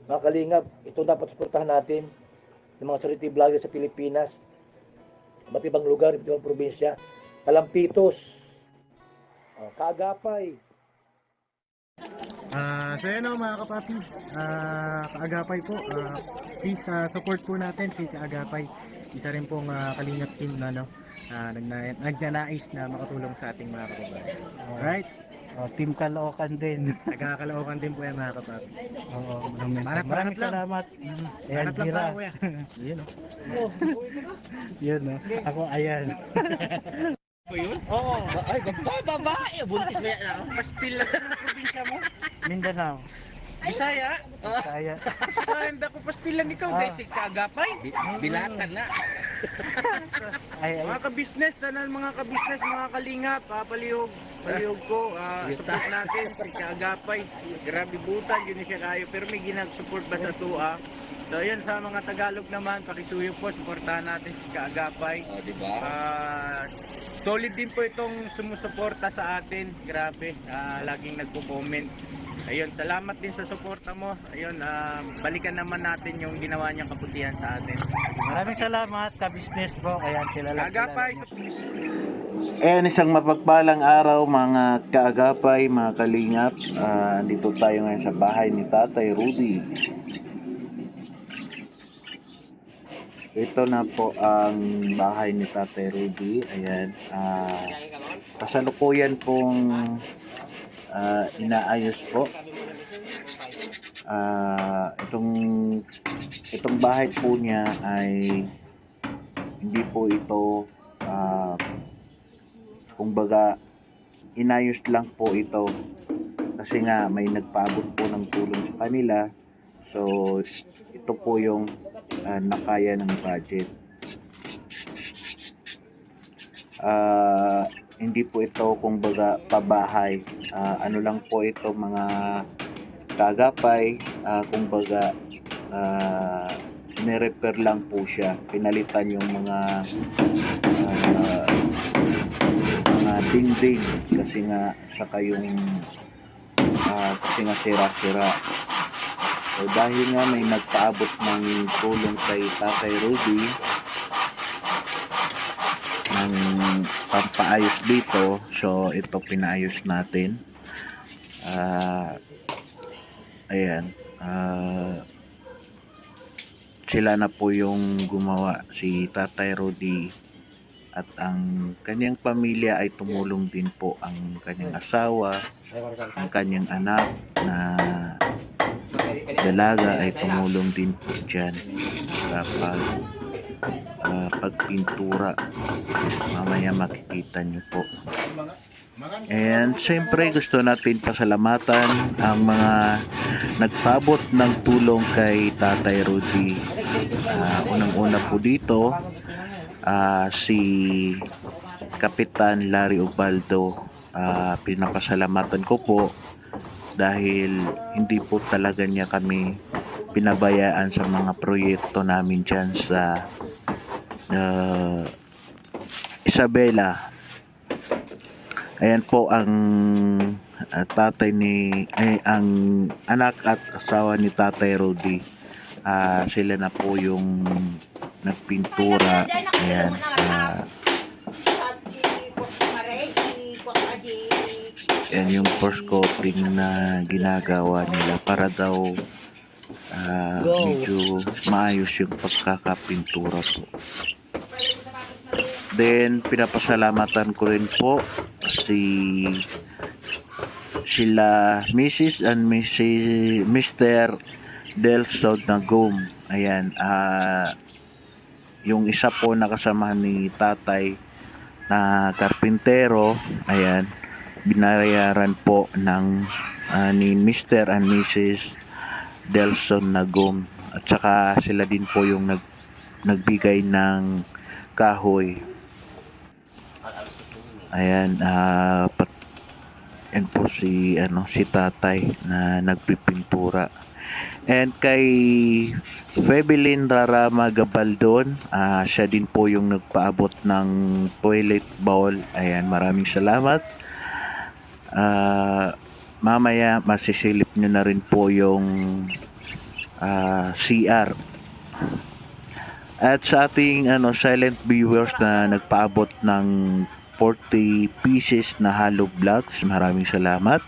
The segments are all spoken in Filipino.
Mga kalingap, ito dapat suportahan natin ng mga charity vlogger sa Pilipinas, iba't ibang lugar, iba't ibang probinsya. Kalampitos, Kaagapay. So yun o mga kapapi, Kaagapay po, please support po natin si Kaagapay. Isa rin pong kalingap team na nagnanais na makatulong sa ating mga kababayan. Alright? Team Caloocan din. Nagkakalookan din po yan mga kapapi. Oo, Banat maraming lang. salamat. Ayan, Hanap lang Jira. tayo kuya. Yun o. Yun, no? Ako, ayan. Oo. Ay, babae. Buntis ba yan? Pastil lang sa probinsya mo. Mindanao. Bisaya. Kaya. Sa hindi ako pastilan ikaw. Dahil si Kaagapay. Bilatan na. Ay, Mga ka-business, mga ka-business, mga kalingap, palihog ko, support natin si Kaagapay. Grabe butan, yun siya kayo. Pero may ginag-support ba sa tua? So yun, sa mga Tagalog naman, pakisuyo po, supportahan natin si Kaagapay. O, diba? Solid din po itong sumusuporta sa atin. Grabe, laging nagpo-comment. Ayun, salamat din sa suporta mo. Ayun, balikan naman natin yung ginawa niyang kabutihan sa atin. maraming salamat, ka-business bro. Ayan, kilala. Kaagapay, Ayan, isang mapagpalang araw mga kaagapay, mga kalingap. Andito tayo ngayon sa bahay ni Tatay Rudy. Ito na po ang bahay ni Tatay Rudy. Ayan, kasalukuyan pong inaayos po. Itong bahay po niya ay hindi po ito kumbaga inayos lang po ito kasi nga may nagpaabot po ng tulong sa kanila, so ito po yung nakaya ng budget. Hindi po ito kumbaga pabahay, ano lang po ito mga kagapay, kumbaga nirepair lang po siya, pinalitan yung mga dingding kasi nga saka yung kasi nga sira-sira. So dahil nga may nagpaabot ng tulong kay Tatay Rudy ng pampaayos dito, so ito pinaayos natin. Ayan, sila na po yung gumawa, si Tatay Rudy at ang kanyang pamilya ay tumulong din po, ang kanyang asawa, ang kanyang anak na dalaga ay tumulong din po dyan sa pagpintura. Mamaya makikita nyo po. And siyempre gusto natin pasalamatan ang mga nagpabot ng tulong kay Tatay Rudy. Unang-una po dito si Kapitan Larry Ubaldo. Pinapasalamatan ko po dahil hindi po talaga niya kami pinabayaan sa mga proyekto namin dyan sa Isabela. Ayan po ang tatay ang anak at asawa ni Tatay Rudy. Sila na po yung nagpintura. Ayan, yan yung first coating na ginagawa nila para daw medyo maayos yung pagkakapintura po. Then pinapasalamatan ko rin po sila Mrs. and Mr. Delson Nagum. Ayan, yung isa po nakasamahan ni tatay na karpintero, ayan, binayaran po ng ni Mr. and Mrs. Delson Nagum, at saka sila din po yung nagbigay ng kahoy. Ayan, yan po si tatay na nagpipintura. And kay Febelin Rarama Gabaldon, siya din po yung nagpaabot ng toilet bowl. Ayan, maraming salamat. Mamaya masisilip nyo na rin po yung CR. At sa ating silent viewers na nagpaabot ng 40 pieces na hollow blocks, maraming salamat.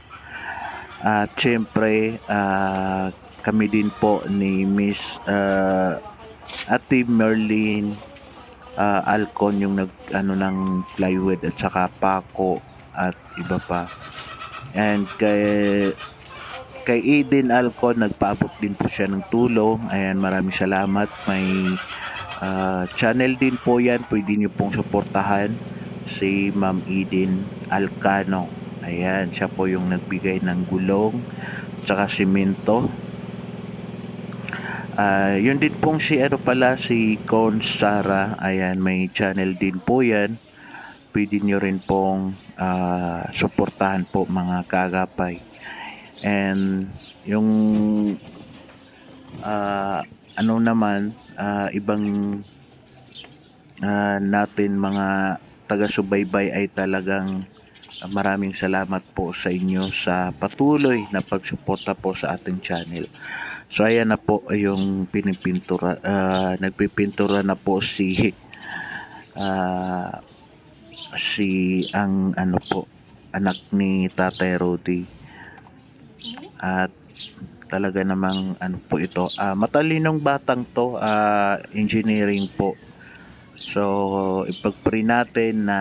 At syempre, kami din po ni Miss Ate Merlin Alcon yung nag ng plywood at saka Paco at iba pa. And kay Aiden Alcon, nagpaabot din po siya ng tulong. Ayan, maraming salamat. May channel din po yan, pwede nyo pong suportahan si Ma'am Eden Alcano. Ayan, siya po yung nagbigay ng gulong tsaka simento. Yun din pong si si Con Sara. Ayan, may channel din po yan, pwede nyo rin pong suportahan po mga kaagapay. And yung naman, ibang natin mga taga-subaybay ay talagang maraming salamat po sa inyo sa patuloy na pagsuporta po sa ating channel. So ayan na po yung pinipintura, nagpipintura na po si ang anak ni Tatay Rudy. At talaga namang po ito, matalinong batang to, engineering po. So ipag-pray natin na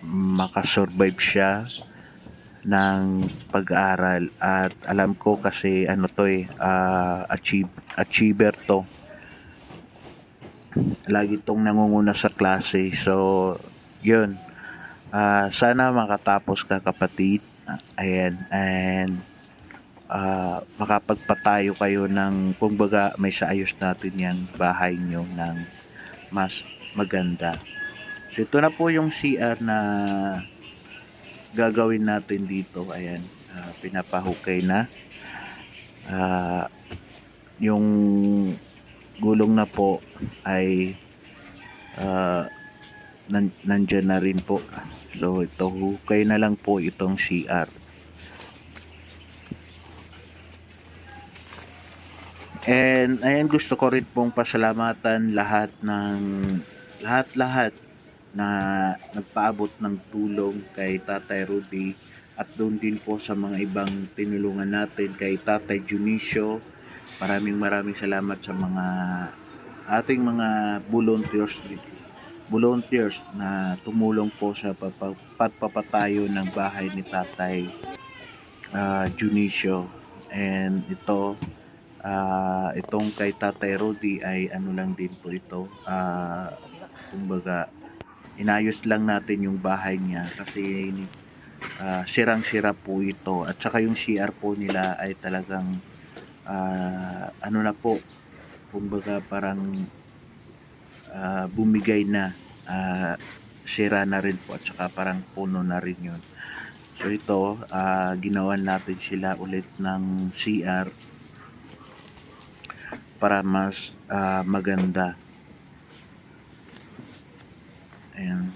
makasurvive siya ng pag-aaral. At alam ko kasi achiever to, lagi tong nangunguna sa klase. So yun, sana makatapos ka, kapatid. Ayan, and makapagpatayo kayo ng, kumbaga, may saayos natin yung bahay nyo ng mas maganda. So ito na po yung CR na gagawin natin dito. Ayan, pinapahukay na. Yung gulong na po ay nandyan na rin po. So ito, hukay na lang po itong CR. And ayan, gusto ko rin pong pasalamatan lahat na nagpaabot ng tulong kay Tatay Rudy, at doon din po sa mga ibang tinulungan natin, kay Tatay Junicio. Maraming salamat sa mga ating mga volunteers na tumulong po sa pagpapatayo ng bahay ni Tatay Junicio. And itong kay Tatay Rudy ay lang din po ito, kumbaga inayos lang natin yung bahay niya kasi sirang-sira po ito. At saka yung CR po nila ay talagang na po, kumbaga parang bumigay na, sira na rin po, at saka parang puno na rin yun. So ito, ginawan natin sila ulit ng CR para mas maganda. Ayan.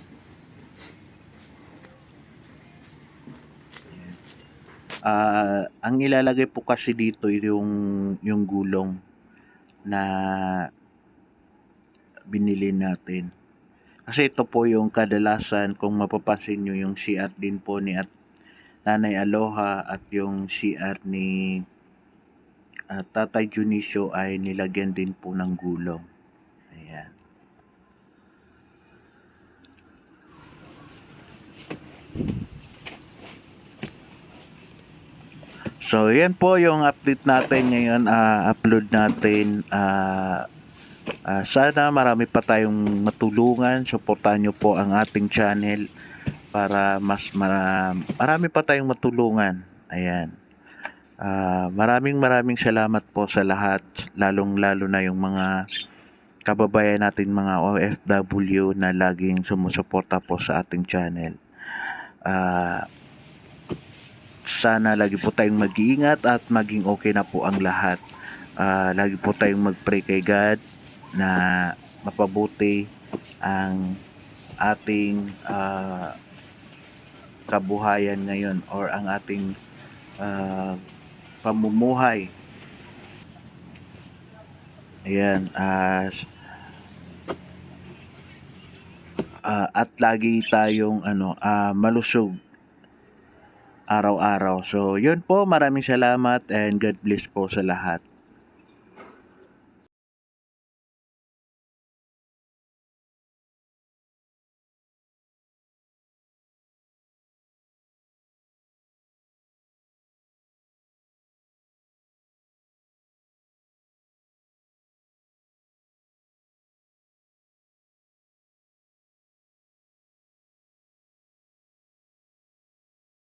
Ang ilalagay po kasi dito yung gulong na binili natin. Kasi ito po yung kadalasan, kung mapapansin nyo, yung CR din po ni Nanay Aloha at yung CR ni Tatay Junicio ay nilagyan din po ng gulong. Ayan. So yan po yung update natin ngayon, upload natin. Sana marami pa tayong matulungan. Suportahan nyo po ang ating channel para mas marami pa tayong matulungan. Ayan. Maraming salamat po sa lahat, lalong-lalo na yung mga kababayan natin, mga OFW na laging sumusuporta po sa ating channel. Sana lagi po tayong mag-iingat at maging okay na po ang lahat. Lagi po tayong mag-pray kay God na mapabuti ang ating kabuhayan ngayon, or ang ating pamumuhay Ayan, at lagi tayong malusog araw-araw. So, yun po, maraming salamat and God bless po sa lahat.